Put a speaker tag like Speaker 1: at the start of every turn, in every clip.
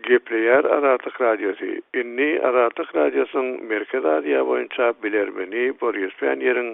Speaker 1: Gepleyer Aratyk Radiosu. Inni Aratyk Radiosyň Merkez Aziýa boýunça bilermeni Boris Penýeriň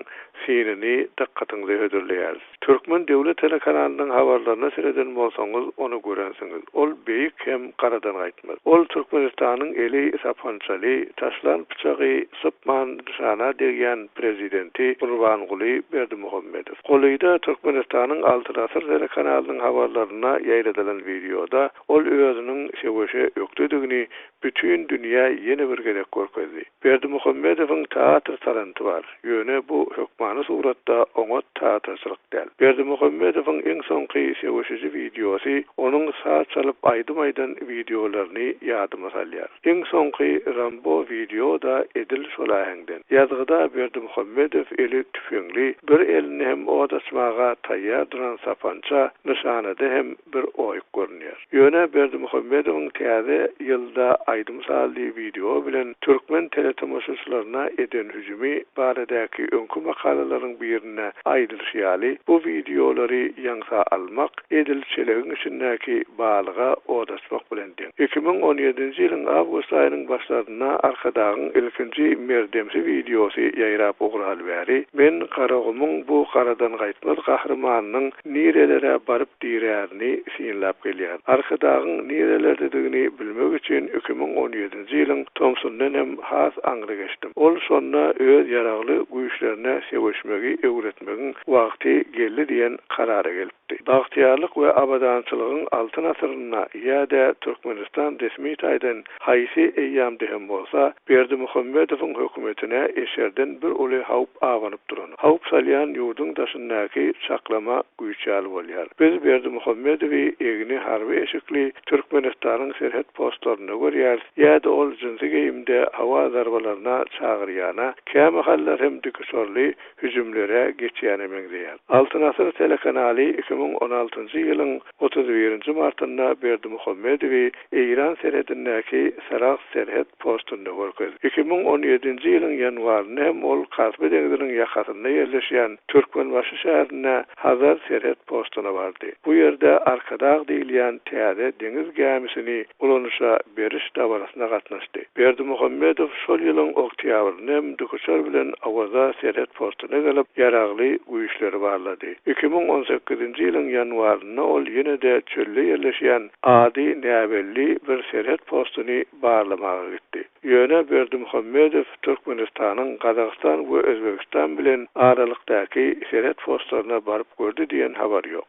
Speaker 1: sinini diqqatyňyzy hödürleýär. Türkmen döwlet telekanalynyň habarlaryna sereden bolsaňyz onu görensiňiz. Ol beýik hem garadan gaýtmaz. Ol Türkmenistanyň eli sapançaly, taşlan pyçagy, sypman şana degen prezidenti Gurbanguly Berdimuhammedow. Golyda Türkmenistanyň Alty Asr telekanalynyň habarlaryna ýaýradylan videoda ol özüniň şeweşe ökdedigini bütün dünýä ýene bir gerek görkezdi. Berdimuhammedowyň teatr talenty bar. Ýöne bu hökmany suratda oňa teatrçylyk däl. Berdimuhammedowyň iň soňky şeweşe videosy onuň saat çalyp aýdym-aýdan videolaryny ýadyma salýar. Iň soňky Rambo videoda Edil Şolaýanyň ýazgyda Berdimuhammedow eli tüfeňli bir elini hem odaçmaga taýýar duran sapança nişanada hem bir oýuk görünýär. Ýöne Berdimuhammedowyň täze ýylda aýdym saldy video bilen türkmen teletomoshaçylaryna eden hüjümi baradaky öňkü makalalaryň birine aýdylýaly. Bu videolary ýaňsa almak Edil Şolaýanyň içindäki balyga odaçmak bilen deň. 2017-nji ýylyň awgust aýynyň başlaryna arkadagyň ilkinji merdemsi videosy ýaýrap ogral bäri. Men Karagymyň bu garadan gaýtmaz gahrymanynyň nirelere baryp diýrärini sinlap gelýär. Arkadagyň nirelerdedigini bilmek üçin 2017-nji ýylyň Thomsondan hem has aňry geçdim. Ol şonna öz ýaragly güýçlerine seweşmegi öwretmegiň wagty geldi diýen karara gelipdi. Bagtyarlyk we abadançylygyň altyn asyryna ýa-da Türkmenistan resmi taýdan haýsy eýýamdy hem bolsa, Berdimuhammedowyň hökümetine eşerden bir uly hawp aganyp duran. Hawp salýan ýurdun daşyndaky çaklama güýçäli bolýar. Biz Berdimuhammedowy egini harby eşikli Türkmenistanyň serhet postlaryna görýär, ýa-da ol jynsy geýimde hawa zarbalaryna çagyrýana, kämehallar hem düküşörli hüjümlere geçýäne meňzeýär. Altyn Asr telekanaly 2016-njy ýylyň 31-nji martynda Berdimuhammedowy İran serhetindäki Saraq serhet postunda görkezdi. 2017-nji ýylyň ýanwaryna hem ol Kasby deňiziniň ýakasynda ýerleşýän Türkmenbaşy şäherine Hazar serhet postuna bardy. Bu ýerde arkadag diýilýän täze deňiz gemisini ulanuşa beriş dawrasyna gatnaşdy. Berdimuhammedow şol ýylyň oktýabrynda hem düküşör bilen awaza serhet postuna gelip ýaragly güýçleri barlady. 2018-nji ýylyň ýanwaryna ol ýene-de çölde ýerleşýän ady näbelli bir serhet postuny barlamaga gitdi. Ýöne Berdimuhammedow Türkmenistanyň Gazakstan we Özbekistan bilen aralykdaky serhet postlaryna baryp gördi diýen habar ýok.